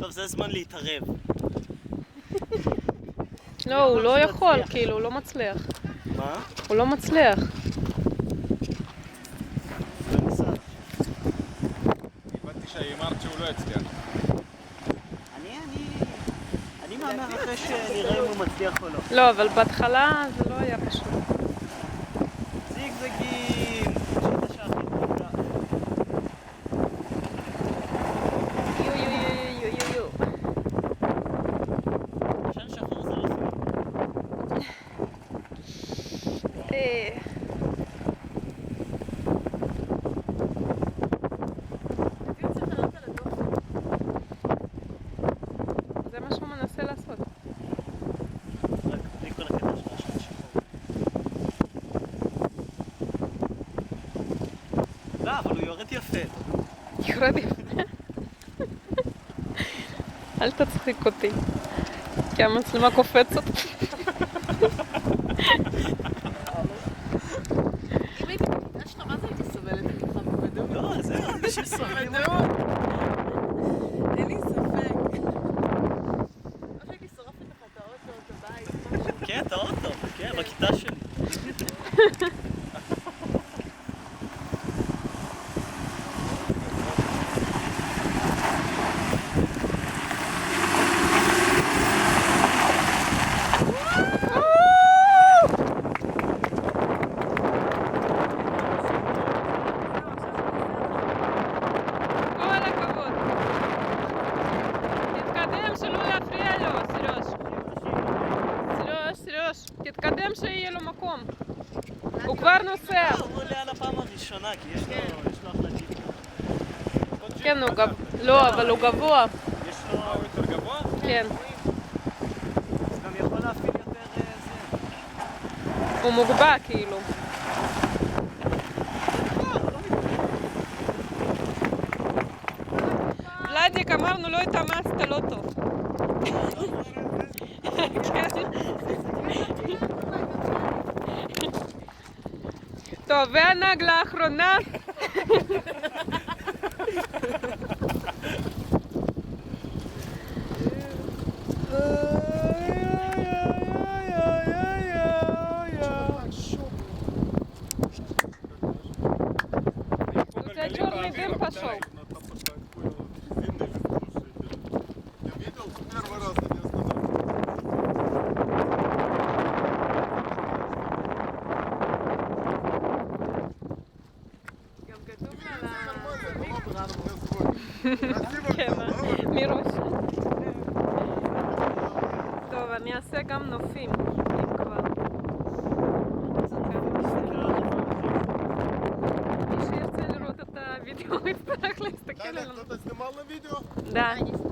עכשיו זה זמן להתערב. לא, הוא לא יכול, כאילו, הוא לא מצליח. מה? הוא לא מצליח. הבנתי שהאמרת שהוא לא יצליח. אני מאמר אחרי שנראה אם הוא מצליח או לא. לא, אבל בהתחלה זה לא היה פשוט. זיגזגים! שאתה שהכי תודה. יו יו יו יו יו יו. עשן שחור זה לא סיום. זה מה שהוא מנסה לעשות. רק בלי כל הקטע של עשן שחור. לא, אבל הוא יורד יפה. יורד יפה. אל תצחיק אותי, כי המצלמה קופצת. אם הייתי בכיתה שלך, מה זה הייתי סובלת ממך בוודאות? לא, זה רק בשביל סובלים. אין לי ספק. או שהייתי שורפת לך את האוטו, את הבית, משהו. כן, את האוטו, כן, בכיתה שלי. כל הכבוד. תתקדם שלא יפריע לו, סירוש. סירוש, תתקדם שיהיה לו מקום. הוא כבר נוסע. הוא עולה על הפעם הראשונה, כי יש לו אחלה ג'יפ. כן, הוא גבוה. לא, אבל הוא גבוה. יש לו... הוא יותר גבוה? כן. אז גם יכול להפעיל יותר זה. הוא מוגבע כאילו. ולדיק, אמרנו, לא התאמצת, לא טוב. טוב, והנהג לאחרונה. Це чорний дим пішов. Я видел, первый раз они остановились. גם כתוב על המיקרו. כן, מראש. טוב, אני אעשה גם נופים, אם כבר. מי שירצה לראות את הוידאו יצטרך להסתכל Таня, עליו. кто-то снимал на видео? Да.